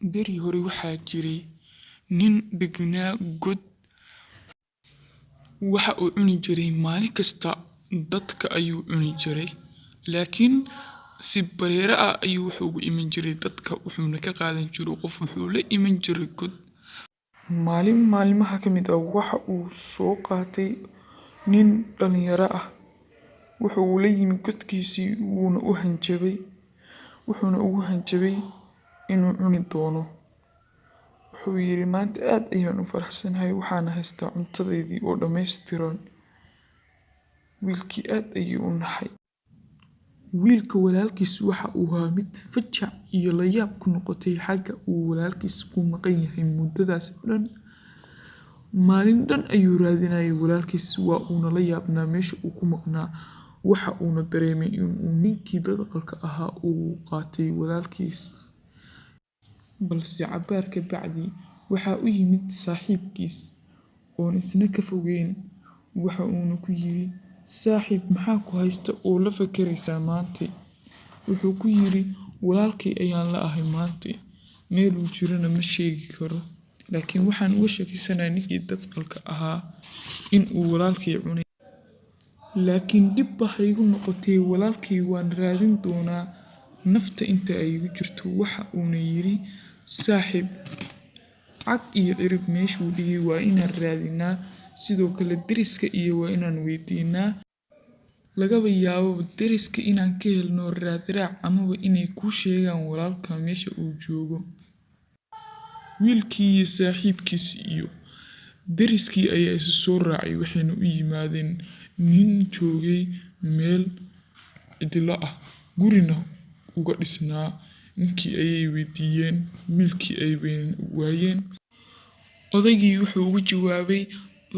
beri hore waxaa jiray nin deganaa god. Waxa uu cuni jiray maalin kasta dadka ayuu cuni jiray, laakiin si bareera ah ayuu wuxuu ugu iman jiray dadka, wuxuuna ka qaadan jiray qof wuxuu la iman jiray god. Maalin maalmaha ka mid ah waxa uu soo qaatay nin dhalinyaro ah, wuxuu la yimi godkiisii wuuna ugu hanjabay inuu cuni doono. Wuxuu yiri maanta aad ayaan u faraxsanahay, waxaan haystaa cuntadeydii oo dhammaystiran. Wiilkii aad ayuu u naxay. Wiilka walaalkiis waxa uu ahaa mid fajac iyo la yaab ku noqotay xagga uu walaalkiis ku maqan yahay muddadaas dhan. Maalin dhan ayuu raadinayay walaalkiis, waa uuna la yaabnaa meesha uu ku maqnaa. Waxa uuna dareemay inuu ninkii dadqalka ahaa uu qaatay walaalkiis. Balse cabaar ka bacdi waxaa u yimid saaxiibkiis oon isna ka fogeyn. Waxa uuna ku yiri, saaxiib maxaa ku haysta oo la fakaraysaa maanta? Wuxuu ku yiri, walaalkay ayaan la ahay maanta, meel uu jirana ma sheegi karo, laakiin waxaan uga shakiysanahay ninkii dadqalka ahaa in uu walaalkay cunay. Laakiin dib baa igu noqotay, walaalkay waan raadin doonaa nafta inta ay igu jirto. Waxa uuna yiri, saaxiib cag iyo cirib meeshuu dhigay waa inaan raadinaa, sidoo kale deriska iyo waa inaan weydiinaa. Lagaba yaabo deriska inaan ka helno raadraac amaba inay kuu sheegaan walaalka meesha uu joogo. Wiilkii iyo saaxiibkiis iyo deriskii ayaa isa soo raacay, waxayna u yimaadeen nin joogay meel cidlo ah, gurina uga dhisnaa. Ninkii ayay weydiiyeen, wiilkii ay waayeen. Odaygii wuxuu ugu jawaabay,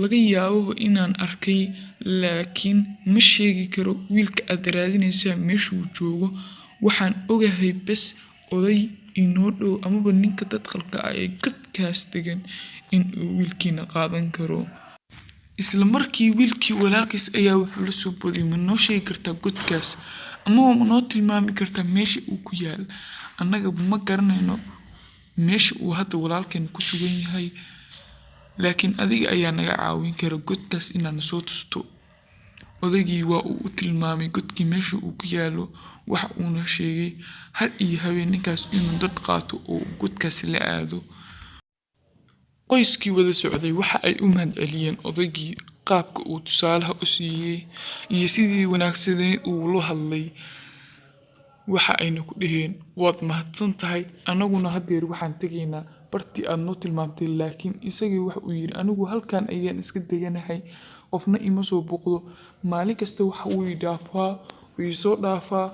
laga yaabo inaan arkay, laakiin ma sheegi karo wiilka aad raadinaysaa meeshuu joogo. Waxaan ogahay bes oday inoo dhow amaba ninka dadqalka ah ee godkaas degan in uu wiilkiina qaadan karo. Isla markii wiilkii walaalkiis ayaa wuxuu la soo booday, ma noo sheegi kartaa godkaas amaba ma noo tilmaami kartaa meesha uu ku yaal? Annaga ma garanayno meesha uu hadda walaalkeen ku sugan yahay, laakiin adiga ayaa naga caawin kara godkaas inaan soo tusto. Odaygii waa uu u tilmaamay godkii meesha uu ku yaalo. Waxa uuna sheegay har iyo habeen ninkaas inuu dad qaato oo godkaas la aado. Qoyskii wada socday waxa ay u mahadceliyeen odaygii qaabka uu tusaalaha u siiyey iyo sidii wanaagsaneyd uu la hadlay. Waxa ayna ku dhaheen, waad mahadsan tahay, annaguna haddeer waxaan tegaynaa bartii aad noo tilmaamtay. Laakiin isagii waxa uu yiri, anigu halkan ayaan iska deganahay, qofna ima soo booqdo. Maalin kasta waxa uu i dhaafaa, uu soo dhaafaa,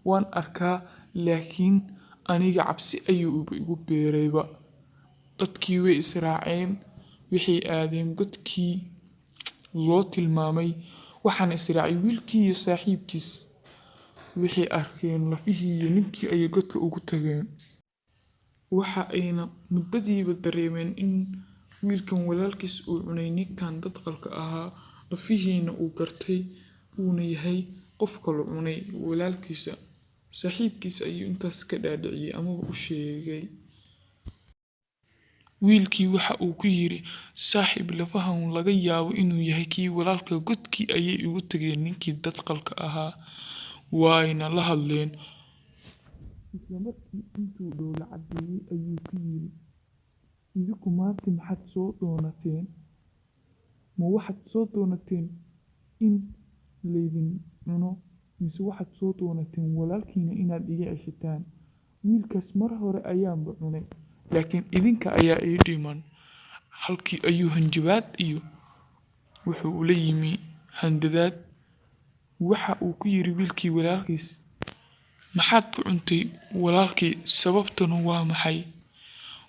waan arkaa, laakiin aniga cabsi ayuu igu beerayba. Dadkii way israaceen, waxay aadeen godkii loo tilmaamay. Waxaan israacay wiilkii iyo saaxiibkiis. Waxay arkeen lafihii iyo ninkii ayay godka ugu tageen. Waxa ayna muddadiiba dareemeen in wiilkan walaalkiis uu cunay ninkan dadqalka ahaa, lafihiina uu gartay uuna yahay qofka la cunay walaalkiisa. Saaxiibkiis ayuu intaas ka dhaadhiciyay amaba u sheegay. Wiilkii waxa uu ku yiri, saaxiib lafahan laga yaabo inuu yahay kii walaalka. Godkii ayay ugu tageen ninkii dadqalka ahaa, waayna la hadleen. Isla markii intuu dhoola cadeeyay ayuu ku yiri, idinku maanta maxaad soo doonateen? Ma waxaad soo doonateen in laydin cuno, mise waxaad soo doonateen walaalkiina inaad iga ceshataan? Wiilkaas mar hore ayaanba cunay, laakiin idinka ayaa ii dhiman. Halkii ayuu hanjabaad iyo wuxuu ula yimi handadaad. Waxa uu ku yiri wiilkii walaalkiis, maxaad ku cuntay walaalkay, sababtuna waa maxay?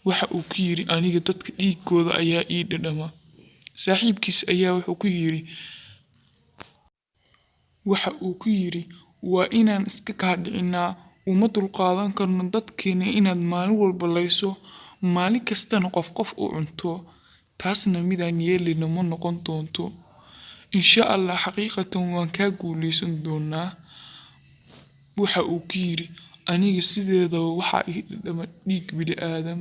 Waxa uu ku yiri, aniga dadka dhiigooda ayaa ii dhadhama. Saaxiibkiis ayaa waxa uu ku yiri, waa inaan iska kaa dhicinaa, uma dulqaadan karno dadkeena inaad maalin walba layso, maalin kastana qof u cunto. Taasna midaan yeelina ma noqon doonto. Insha Allah xaqiiqatan waan kaa guuleysan doonaa. Waxa uu ku yiri, aniga sideedaba waxaa ii dhadhama dhiig bini'aadam,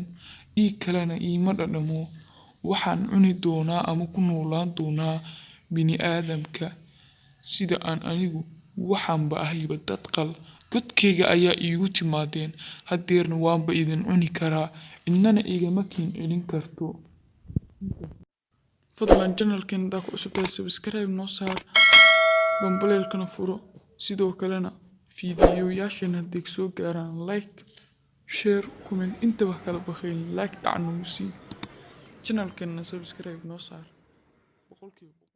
dhiig kalena iima dhadhamo. Waxaan cuni doonaa ama ku noolaan doonaa bini'aadamka sida aan anigu waxaanba ahayba dad qal. Godkayga ayaa iigu timaadeen, haddeerna waanba idin cuni karaa, cidnana igama kiin celin karto. Fadlan channelkeena hadaa ku cusub tahay subscribe noo saar, gambaleelkana furo, sidoo kalena fiidiyoyaasheena hadday soo gaaraan like, share, comment intaba kala baqayn like dhac nagu sii. Channelkeena subscribe noo saar. 100%.